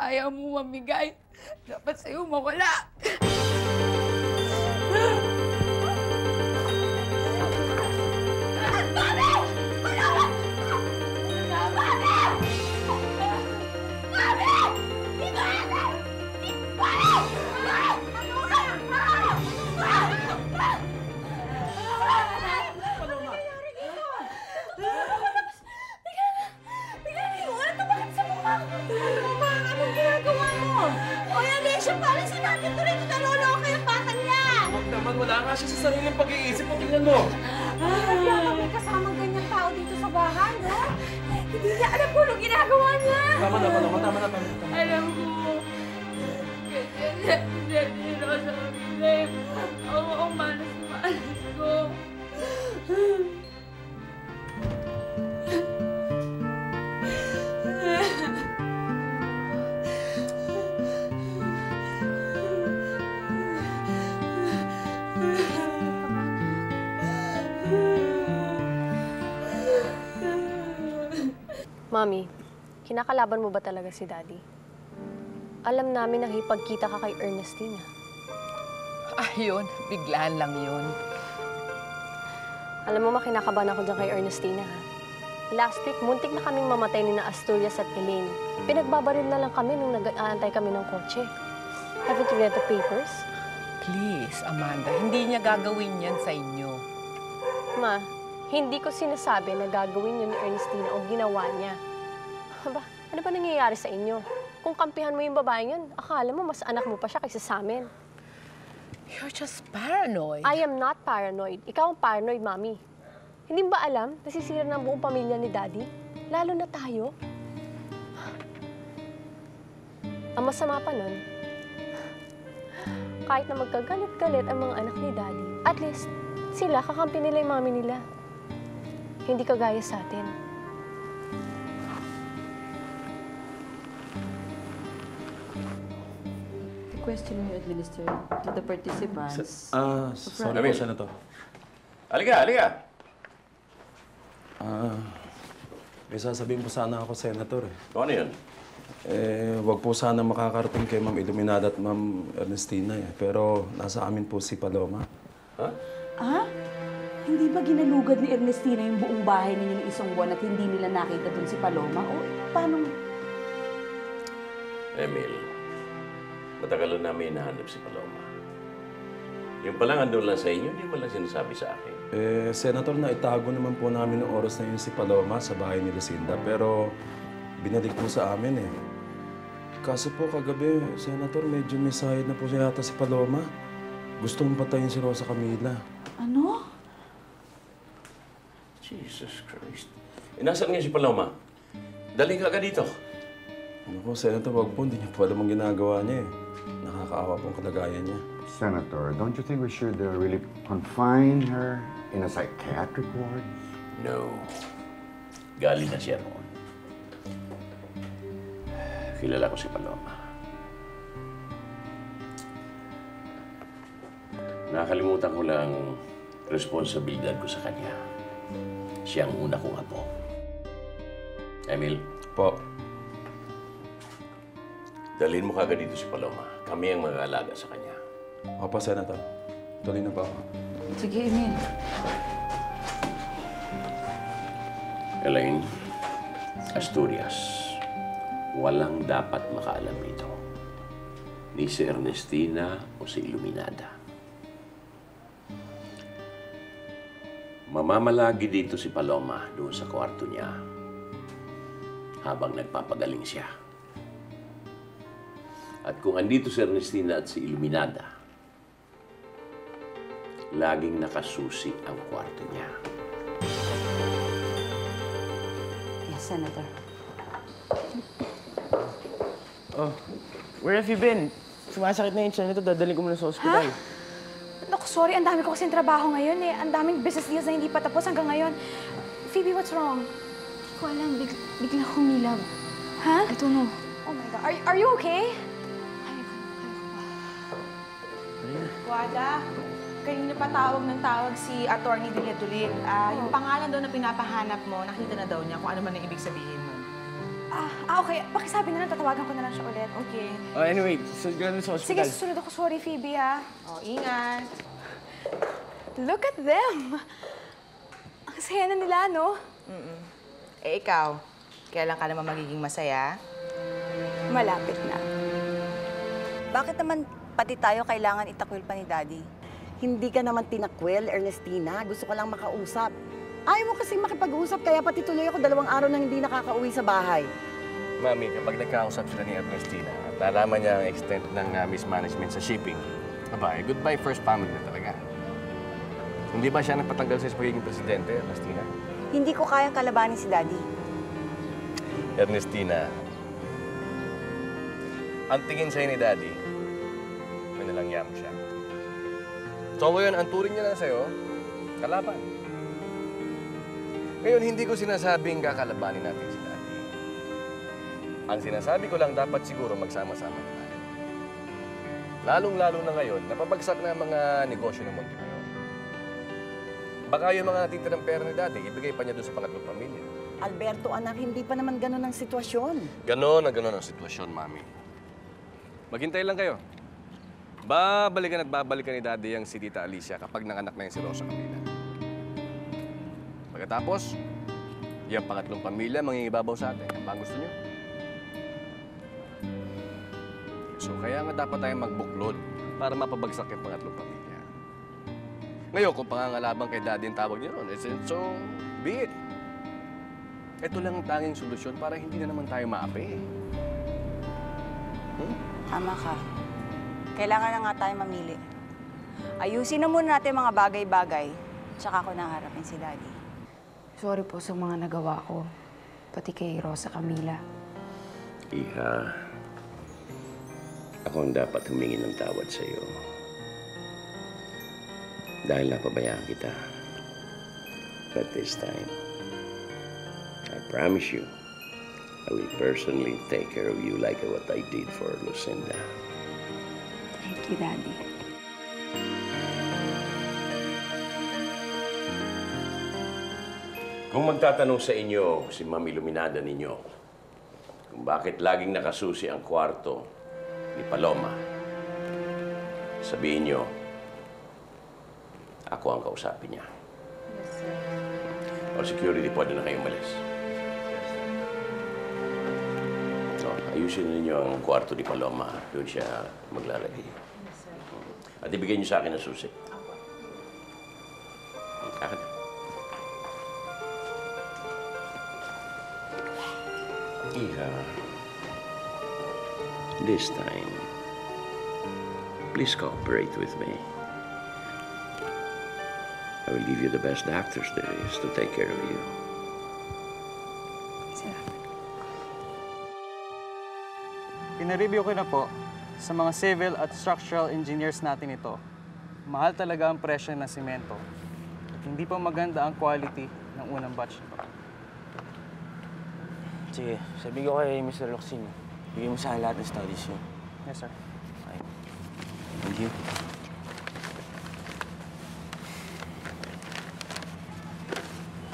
ayaw mo mamigay. Dapat sa'yo mawala. Anong ginagawa mo? O yan, Alicia, parang si Natin Torino naloloko yung bata niya! Huwag naman, wala nga siya sa sariling pag-iisip. O, tingnan mo. Kaya may kasamang ganyang tao dito sa bahay, no? Hindi niya alam kung anong ginagawa niya! Tama na. Alam mo, ganyan Zero sa kanila. Ako ang malas ko. Mami, kinakalaban mo ba talaga si Daddy? Alam namin na hipagkita ka kay Ernestina. Ayun, biglaan lang yun. Alam mo, kinakabahan ako dyan kay Ernestina, ha? Last week, muntik na kaming mamatay ni na Asturias at Elaine. Pinagbabaril na lang kami nung nag-aantay kami ng kotse. Haven't you read the papers? Please, Amanda, hindi niya gagawin yan sa inyo. Ma, hindi ko sinasabi na gagawin yun ni Ernestina o ginawa niya. Aba, ano ba nangyayari sa inyo? Kung kampihan mo yung babaeng yun, akala mo mas anak mo pa siya kaysa sa amin. You're just paranoid. I am not paranoid. Ikaw ang paranoid, Mami. Hindi ba alam, nasisira ng buong pamilya ni Daddy? Lalo na tayo. Ang masama pa nun, kahit na magkagalit-galit ang mga anak ni Daddy, at least, sila, kakampi nila yung mami nila. Hindi kagaya sa atin. The question we administered to the participants. Sorry po, Senator. Halika! May sasabihin po sana ako, Senator. Kung ano yun? Wag po sana makakarating kay Ma'am Iluminada at Ma'am Ernestina. Pero nasa amin po si Paloma. Ha? Ah? Hindi ba ginalugad ni Ernestina yung buong bahay ninyo ng isang buwan at hindi nila nakita dun si Paloma? O paano? Emil, matagal na namin hinahanap si Paloma. Yung palang andun lang sa inyo, hindi mo lang sinasabi sa akin. Senator, naitago naman po namin ng oras na yun si Paloma sa bahay ni Lucinda. Pero binalik po sa amin eh. Kaso po kagabi, Senator, medyo may sahid na po siya yata si Paloma. Gusto mong patayin si Rosa Camila. Ano? Jesus Christ. Nasaan nga si Paloma? Dali ka dito. Ano po, Senator, wag po. Hindi niyo po alam ang ginagawa niya eh. Nakakaawa po ang kalagayan niya. Senator, don't you think we should really confine her in a psychiatric ward? No. Galing na siya roon. Kilala ko si Paloma. Nakalimutan ko lang responsibilidad ko sa kanya. Siya ang una kong apo. Emil? Po. Dalhin mo kagad dito si Paloma. Kami ang mag-aalaga sa kanya. Opo, Senator. Tuloy na ba ako? Sige, Emil. Elaine, Asturias, walang dapat makaalam nito. Ni si Ernestina o si Iluminada. Mamamalagi dito si Paloma doon sa kwarto niya habang nagpapagaling siya. At kung andito si Ernestina at si Iluminada, laging nakasusi ang kwarto niya. Yes, Senator. Oh, where have you been? Sumasakit na yung tiyan nito, dadalhin ko muna sa ospital. Naku, sorry. Ang dami ko kasing trabaho ngayon eh. Ang daming business deals na hindi pa tapos hanggang ngayon. Phoebe, what's wrong? Hindi ko alam. Bigla humilab. Ha? I don't know. Oh my God. Are you okay? Wada, kanina pa tawag ng tawag si Attorney Dulid. Yung pangalan daw na pinapahanap mo, nakita na daw niya kung ano man ang ibig sabihin mo. Okay. Pakisabi na lang, tatawagan ko na lang siya ulit. Okay. Anyway, susunod ka na sa Sige, hospital. susunod ako. Sorry, Phoebe, ha? Ingat. Look at them! Ang saya na nila, no? Eh, ikaw, kailan ka naman magiging masaya? Malapit na. Bakit naman pati tayo kailangan itakwil pa ni Daddy? Hindi ka naman tinakwil, Ernestina. Gusto ko lang makausap. Ayaw mo kasing makipag-usap, kaya pati tuloy ako 2 araw nang hindi nakakauwi sa bahay. Mami, kapag nagkausap sila ni Ernestina at nalaman niya ang extent ng mismanagement sa shipping, aba, goodbye first family na talaga. Hindi ba siya nagpatanggal sa pagiging presidente, Ernestina? Hindi ko kayang kalabanin si Daddy. Ernestina, ang tingin sa'yo ni Daddy, may nalangyam siya. So ngayon, ang turing niya na sa'yo, kalaban. Ngayon, hindi ko sinasabing kakalabanin natin si Daddy. Ang sinasabi ko lang, dapat siguro magsama-sama tayo. Lalong-lalo na ngayon, napabagsak na ang mga negosyo ng Montemayor. Baka yung mga natitirang pera ni Daddy, ibigay pa niya doon sa pangatlong pamilya. Alberto, anak, hindi pa naman ganun ang sitwasyon. Ganon ang sitwasyon, Mami. Maghintay lang kayo. Babalikan at babalikan ni Daddy ang si Tita Alicia kapag nanganak na yan si Rosa Camila. Pagkatapos, yung pangatlong pamilya mangingibabaw sa atin. Ang ba gusto niyo? So, kaya nga dapat tayong magbuklod para mapabagsak yung pangatlong pamilya. Ngayon, kung pangangalabang kay Daddy ang tawag niyo ron, so, be it. Ito lang ang tanging solusyon para hindi na naman tayo maapi. Tama ka. Kailangan na nga tayo mamili. Ayusin na muna natin mga bagay-bagay, tsaka ako nangarapin si Daddy. Sorry po sa mga nagawa ko. Pati kay Rosa Camila. Iha, ako ang dapat humingi ng tawad sa iyo. Dahil napabayaan kita. But this time, I promise you, I will personally take care of you like what I did for Lucinda. Thank you, Daddy. Kung magtatanong sa inyo si Ma'am Iluminada ninyo kung bakit laging nakasusi ang kwarto ni Paloma, sabihin nyo, ako ang kausapin niya. Or security, pwede na kayo umalis. So, ayusin ninyo ang kwarto ni Paloma. Doon siya maglalagay. At ibigay niyo sa akin ang susi. Akin. Iha, this time, please cooperate with me. I will give you the best doctors there is to take care of you. Pinareview ko na po sa mga civil at structural engineers natin ito. Mahal talaga ang presyo ng simento at hindi pa maganda ang quality ng unang batch nito. Sige, sabi ko kay Mr. Locsin, bigyan mo sa akin lahat ng studies niyo. Yes, sir. Okay. Thank you.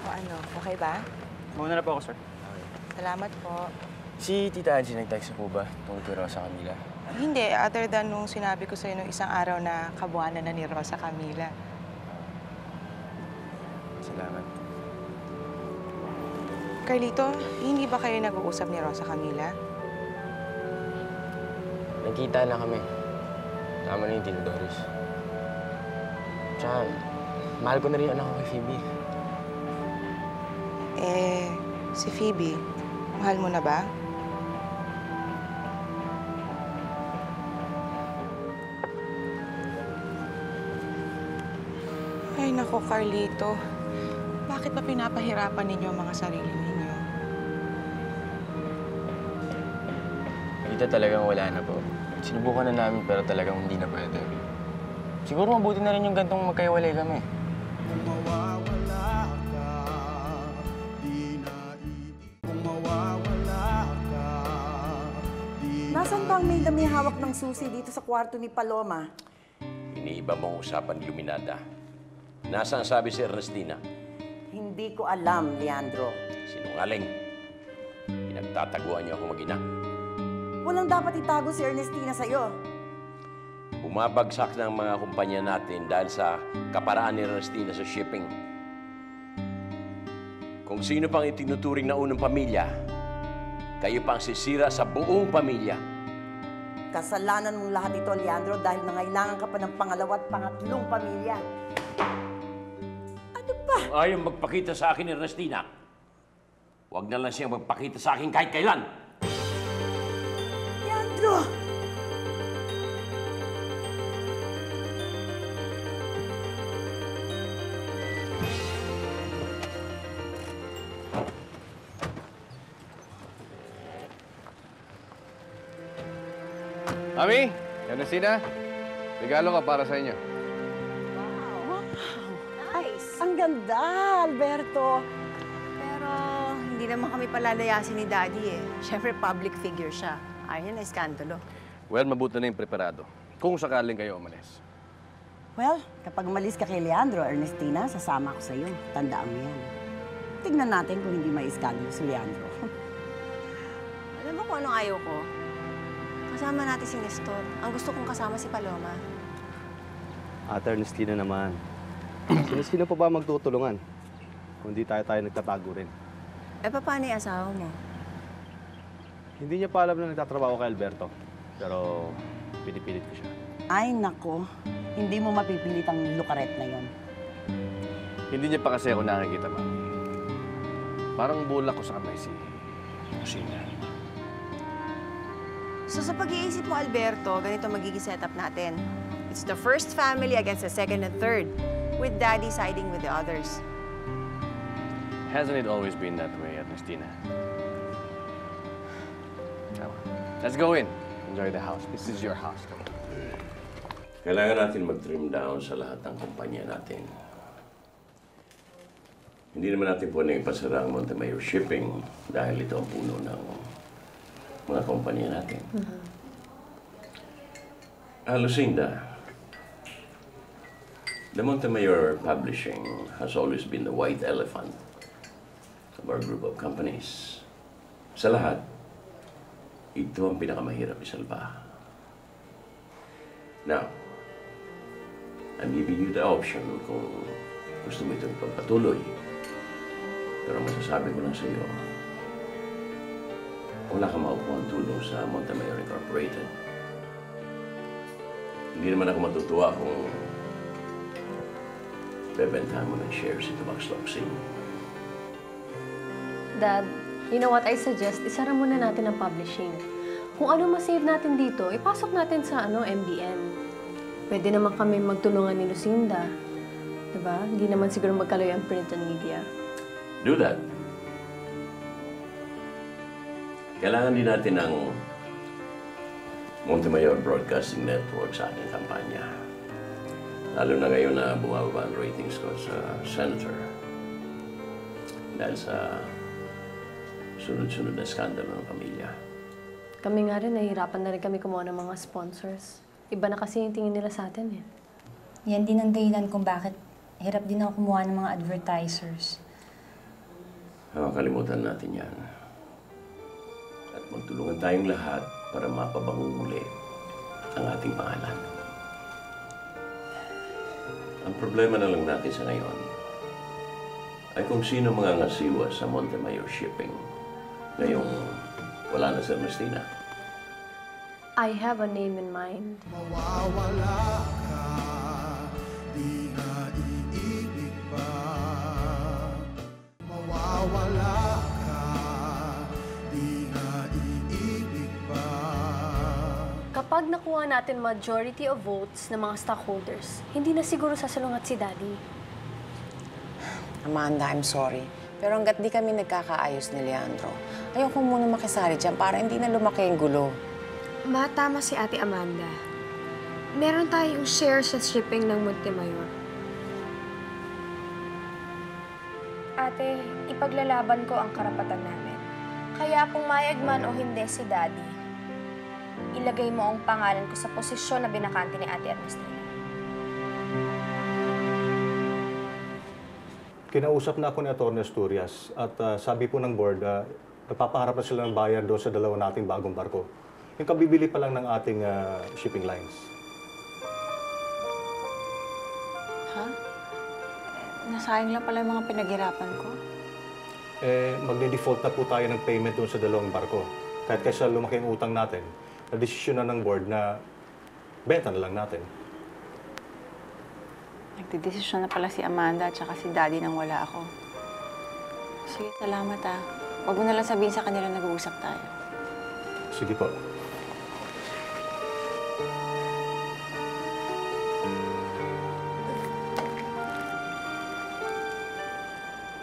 O ano, okay ba? Mauna na po ako, sir. Salamat po. Si Tita Angie nag-text po ba tungkol kay Rosa Camila? Hindi, other than nung sinabi ko sa'yo nung isang araw na kabuhanan na ni Rosa Camila. Salamat. Carlito, hindi ba kayo nag-uusap ni Rosa Camila? Nagkita na kami. Tama na yung Tita Doris. Tsaka, mahal ko na rin yung anak ko kay Phoebe. Eh, si Phoebe, mahal mo na ba? Ay, nako, Carlito. Bakit ba pinapahirapan ninyo ang mga sarili ninyo? Tita, talagang wala na po. Sinubukan na namin pero talagang hindi na pwede. Siguro mabuti na rin yung gantong magkaiwalay kami. Nasaan ba ang may dami hawak ng susi dito sa kwarto ni Paloma? Iniiba mong usapan, Luminada. Nasaan sabi si Ernestina? Hindi ko alam, Leandro. Sinungaling. Pinagtataguan niyo ako mag-ina. Walang dapat itago si Ernestina sa'yo. Bumabagsak ng mga kumpanya natin dahil sa kaparaan ni Ernestina sa shipping. Kung sino pang itinuturing na unang pamilya, kayo pang sisira sa buong pamilya. Kasalanan mong lahat ito, Leandro, dahil nangailangan ka pa ng pangalawa at pangatlong pamilya. Ano ba? Kung ayaw magpakita sa akin ni Ernestina, huwag na lang siyang magpakita sa akin kahit kailan. Leandro! Mami, Ernestina, regalo ka para sa inyo. Nice. Ang ganda, Alberto. Pero hindi naman kami palalayasin ni Daddy eh. Siyempre, public figure siya. Ayaw niya na iskandalo. Well, mabuti na yung preparado. Kung sakaling kayo umalis. Well, kapag umalis ka kay Leandro, Ernestina, sasama ko sa'yo. Tandaan mo yan. Tignan natin kung hindi may iskandalo si Leandro. Alam mo kung anong ayaw ko? Kasama natin si Nestor. Ang gusto kong kasama si Paloma. Ate Ernestina naman. Si Ernestina pa ba magtutulungan? Kung di tayo nagtatago rin. Eh, paano yung asawa mo? Hindi niya pa alam na nagtatrabaho kay Alberto. Pero pinipilit ko siya. Ay, nako. Hindi mo mapipilit ang lukaret na yon. Hindi niya pa kasi ako nakikita, Mami. Parang bulak ko sa kamay si Lucina. So sa pag-iisip mo, Alberto, ganito magiging setup natin. It's the first family against the second and third, with Daddy siding with the others. Hasn't it always been that way, Ernestina? Come on. Let's go in. Enjoy the house. This is your house. Come on. Kailangan natin mag-trim down sa lahat ng kumpanya natin. Hindi naman natin po nang ipasara ang Montemayor Shipping dahil ito ang puno ng mga kumpanya natin. Lucinda, the Montemayor Publishing has always been the white elephant of our group of companies. Sa lahat, ito ang pinakamahirap isalba. Now, I'm giving you the option kung gusto mo itong pagpatuloy. Pero masasabi ko lang sa iyo, wala kang maupuang tulong sa Montemayor Incorporated. Hindi naman ako matutuwa kung bebentahan mo ng shares ito Max-Loxing. Dad, you know what I suggest? Isara muna natin ang publishing. Kung ano masave natin dito, ipasok natin sa MBN. Pwede naman kami magtulungan ni Lucinda. Diba? Hindi naman siguro magkaloy ang print and media. Do that. Kailangan din natin ng Montemayor Broadcasting Network sa ating kampanya. Lalo na ngayon na bumababa ang ratings ko sa Senator. Dahil sa sunod-sunod na skandalo ng pamilya. Kami nga rin, nahihirapan na rin kami kumuha ng mga sponsors. Iba na kasi yung tingin nila sa atin eh. Yan din ang dahilan kung bakit hirap din ako kumuha ng mga advertisers. Kalimutan natin yan. At magtulungan tayong lahat para mapabango muli ang ating pangalan. Ang problema na lang natin sa ngayon ay kung sino mga ngasiwa sa Montemayor Shipping ngayong wala na si Ernestina. I have a name in mind. Mawawala ka, di na iibig pa. Mawawala ka, di na iibig pa. Kapag nakuha natin majority of votes ng mga stockholders, hindi na siguro sasalungat si Daddy. Amanda, I'm sorry. Pero hanggat di kami nagkakaayos ni Leandro, ayoko muna makisali dyan para hindi na lumaki ang gulo. Tama si Ate Amanda. Meron tayong share sa shipping ng Montemayor. Ate, ipaglalaban ko ang karapatan namin. Kaya kung mayag man o hindi si Daddy, ilagay mo ang pangalan ko sa posisyon na binakante ni Ate Ernestina. Kinausap na ako ni Atty. Asturias at sabi po ng board, Nagpapaharap na sila ng bayan doon sa dalawa nating bagong barko. Yung kabibili pa lang ng ating shipping lines. Ha? Nasayang lang pala yung mga pinaghirapan ko. Magde-default na po tayo ng payment doon sa dalawang barko. Kahit kaysa lumaki ang utang natin, na-desisyon na ng board na benta na lang natin. Nagdidesisyon na pala si Amanda at saka si Daddy nang wala ako. Sige, salamat ah. Huwag mo na lang sabihin sa kanila nag-uusap tayo. Sige po.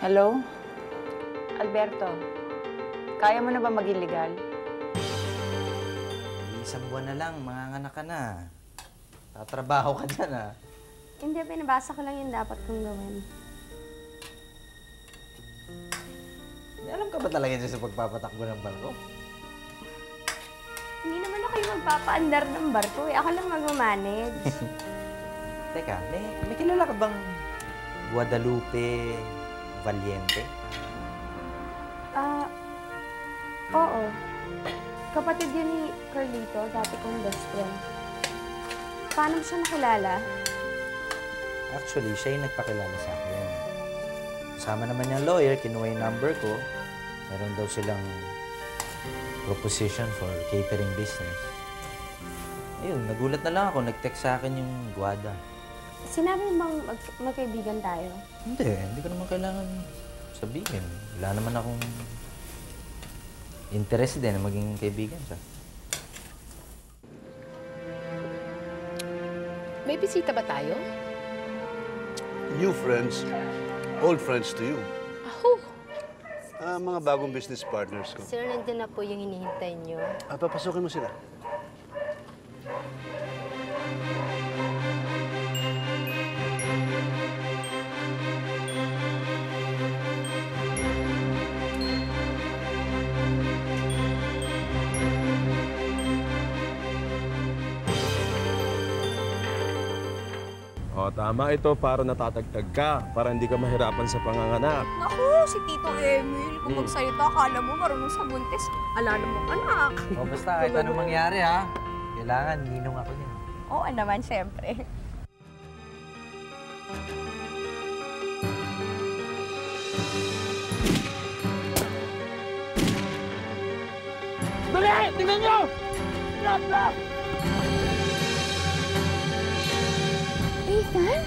Hello? Alberto, kaya mo na ba maging legal? Isang buwan na lang, manganganak ka na. Tatrabaho ka dyan, ah. Hindi, binabasa ko lang yung dapat kong gawin. May alam ka ba talaga dyan sa pagpapatakbo ng barko? Hindi naman ako yung magpapaandar ng barko eh. Ako lang mag-manage. Teka, may kilala ka bang Guadalupe Valiente? Oo. Kapatid yun ni Carlito, dati kong best friend. Paano mo siya nakilala? Actually, siya yung nagpakilala sa akin. Kasama naman niya lawyer, kinuha yung number ko. Meron daw silang proposition for catering business. Ayun, nagulat na lang ako. Nag-text sa akin yung Guada. Sinabi mo bang magkaibigan tayo? Hindi ko naman kailangan sabihin. Wala naman akong interest din na maging kaibigan siya. May bisita ba tayo? New friends, old friends to you. Aho! Mga bagong business partners ko. Sir, nandiyan na po yung hinihintay niyo. Papasukin mo sila. O, tama ito para natatagtag ka, para hindi ka mahirapan sa panganganak. Naku, si Tito Emil, kung magsalita, akala mo marunong sa buntis. Ala namang anak. O basta, kahit anong mangyari ha, kailangan ninong ako niya. Oo naman, syempre. Dali! Tingnan nyo! Stop! Ethan?